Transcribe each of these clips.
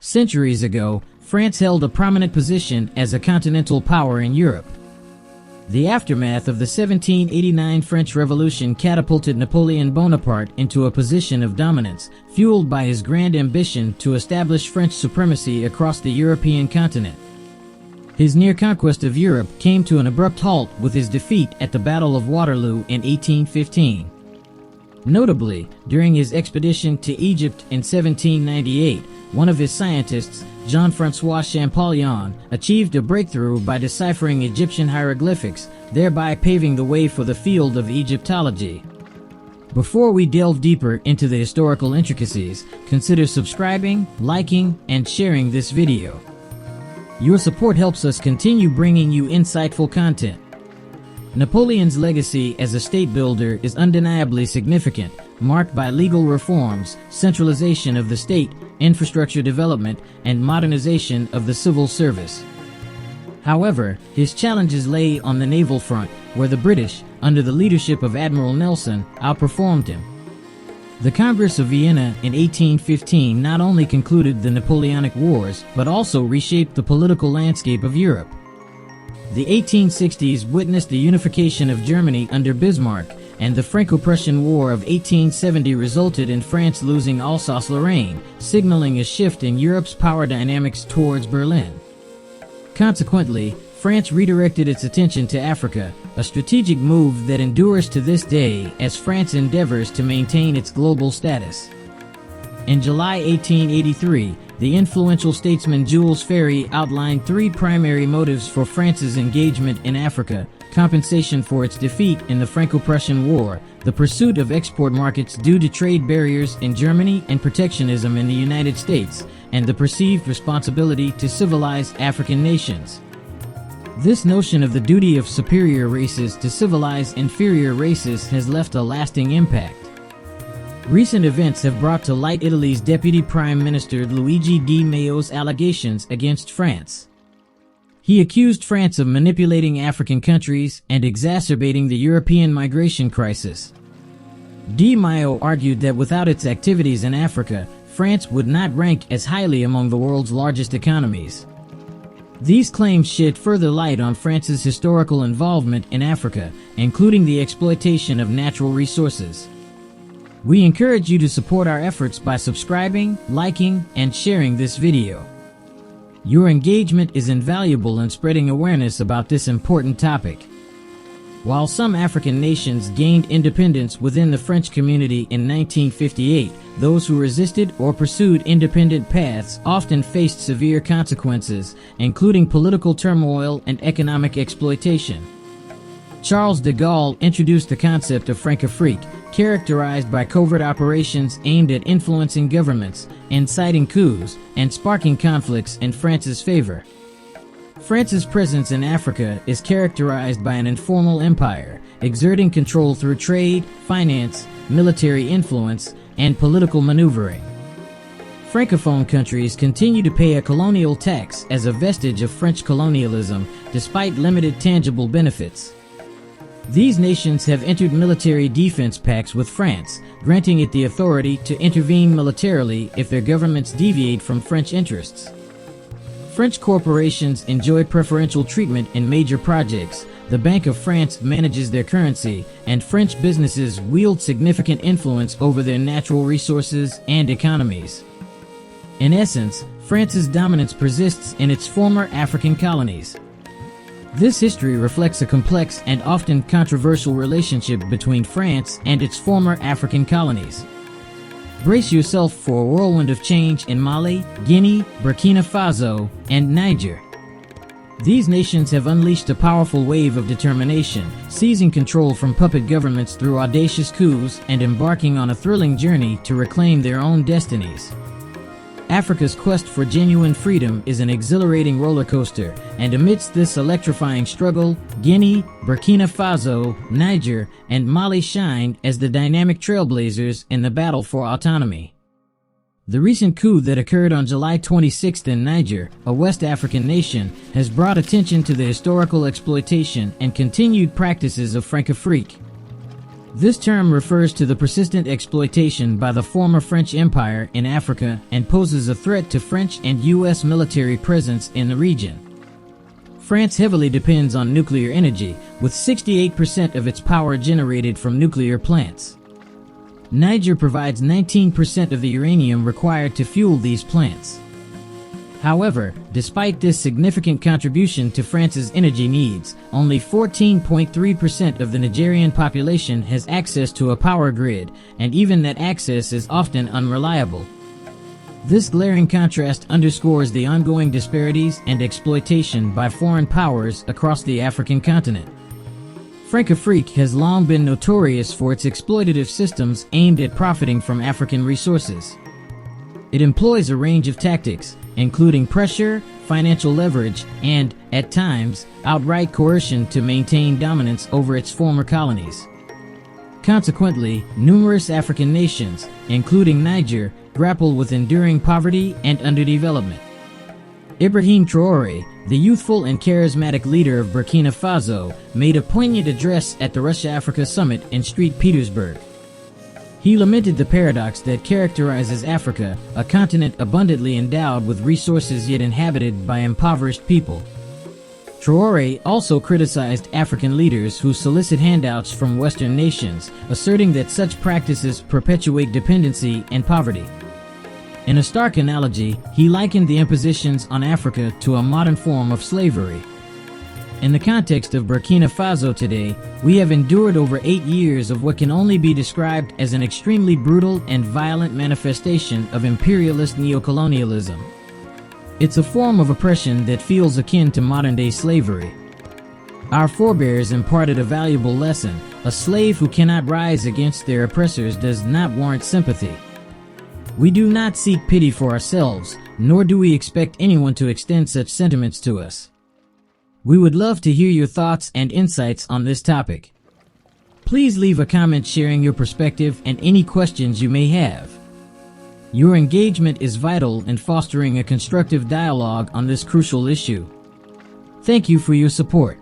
Centuries ago, France held a prominent position as a continental power in Europe. The aftermath of the 1789 French Revolution catapulted Napoleon Bonaparte into a position of dominance, fueled by his grand ambition to establish French supremacy across the European continent. His near conquest of Europe came to an abrupt halt with his defeat at the Battle of Waterloo in 1815. Notably, during his expedition to Egypt in 1798, one of his scientists, Jean-François Champollion, achieved a breakthrough by deciphering Egyptian hieroglyphics, thereby paving the way for the field of Egyptology. Before we delve deeper into the historical intricacies, consider subscribing, liking, and sharing this video. Your support helps us continue bringing you insightful content. Napoleon's legacy as a state builder is undeniably significant, marked by legal reforms, centralization of the state, infrastructure development, and modernization of the civil service. However, his challenges lay on the naval front, where the British, under the leadership of Admiral Nelson, outperformed him. The Congress of Vienna in 1815 not only concluded the Napoleonic Wars, but also reshaped the political landscape of Europe. The 1860s witnessed the unification of Germany under Bismarck, and the Franco-Prussian War of 1870 resulted in France losing Alsace-Lorraine, signaling a shift in Europe's power dynamics towards Berlin. Consequently, France redirected its attention to Africa, a strategic move that endures to this day as France endeavors to maintain its global status. In July 1883, the influential statesman Jules Ferry outlined three primary motives for France's engagement in Africa: compensation for its defeat in the Franco-Prussian War, the pursuit of export markets due to trade barriers in Germany and protectionism in the United States, and the perceived responsibility to civilize African nations. This notion of the duty of superior races to civilize inferior races has left a lasting impact. Recent events have brought to light Italy's Deputy Prime Minister Luigi Di Maio's allegations against France. He accused France of manipulating African countries and exacerbating the European migration crisis. Di Maio argued that without its activities in Africa, France would not rank as highly among the world's largest economies. These claims shed further light on France's historical involvement in Africa, including the exploitation of natural resources. We encourage you to support our efforts by subscribing, liking, and sharing this video. Your engagement is invaluable in spreading awareness about this important topic. While some African nations gained independence within the French community in 1958, those who resisted or pursued independent paths often faced severe consequences, including political turmoil and economic exploitation. Charles de Gaulle introduced the concept of Francafrique, characterized by covert operations aimed at influencing governments, inciting coups, and sparking conflicts in France's favor. France's presence in Africa is characterized by an informal empire, exerting control through trade, finance, military influence, and political maneuvering. Francophone countries continue to pay a colonial tax as a vestige of French colonialism, despite limited tangible benefits. These nations have entered military defense pacts with France, granting it the authority to intervene militarily if their governments deviate from French interests. French corporations enjoy preferential treatment in major projects, the Bank of France manages their currency, and French businesses wield significant influence over their natural resources and economies. In essence, France's dominance persists in its former African colonies. This history reflects a complex and often controversial relationship between France and its former African colonies. Brace yourself for a whirlwind of change in Mali, Guinea, Burkina Faso, and Niger. These nations have unleashed a powerful wave of determination, seizing control from puppet governments through audacious coups and embarking on a thrilling journey to reclaim their own destinies. Africa's quest for genuine freedom is an exhilarating roller coaster, and amidst this electrifying struggle, Guinea, Burkina Faso, Niger, and Mali shine as the dynamic trailblazers in the battle for autonomy. The recent coup that occurred on July 26 in Niger, a West African nation, has brought attention to the historical exploitation and continued practices of Francafrique. This term refers to the persistent exploitation by the former French Empire in Africa and poses a threat to French and U.S. military presence in the region. France heavily depends on nuclear energy, with 68% of its power generated from nuclear plants. Niger provides 19% of the uranium required to fuel these plants. However, despite this significant contribution to France's energy needs, only 14.3% of the Nigerian population has access to a power grid, and even that access is often unreliable. This glaring contrast underscores the ongoing disparities and exploitation by foreign powers across the African continent. Francafrique has long been notorious for its exploitative systems aimed at profiting from African resources. It employs a range of tactics, including pressure, financial leverage, and, at times, outright coercion to maintain dominance over its former colonies. Consequently, numerous African nations, including Niger, grapple with enduring poverty and underdevelopment. Ibrahim Traoré, the youthful and charismatic leader of Burkina Faso, made a poignant address at the Russia-Africa Summit in St. Petersburg. He lamented the paradox that characterizes Africa, a continent abundantly endowed with resources yet inhabited by impoverished people. Traoré also criticized African leaders who solicit handouts from Western nations, asserting that such practices perpetuate dependency and poverty. In a stark analogy, he likened the impositions on Africa to a modern form of slavery. In the context of Burkina Faso today, we have endured over 8 years of what can only be described as an extremely brutal and violent manifestation of imperialist neocolonialism. It's a form of oppression that feels akin to modern-day slavery. Our forebears imparted a valuable lesson: a slave who cannot rise against their oppressors does not warrant sympathy. We do not seek pity for ourselves, nor do we expect anyone to extend such sentiments to us. We would love to hear your thoughts and insights on this topic. Please leave a comment sharing your perspective and any questions you may have. Your engagement is vital in fostering a constructive dialogue on this crucial issue. Thank you for your support.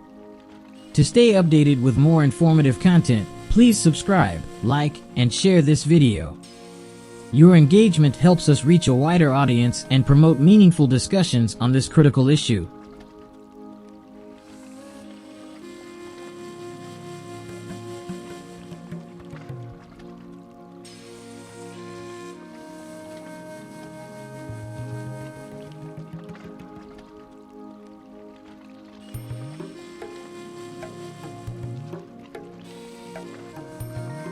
To stay updated with more informative content, please subscribe, like, and share this video. Your engagement helps us reach a wider audience and promote meaningful discussions on this critical issue.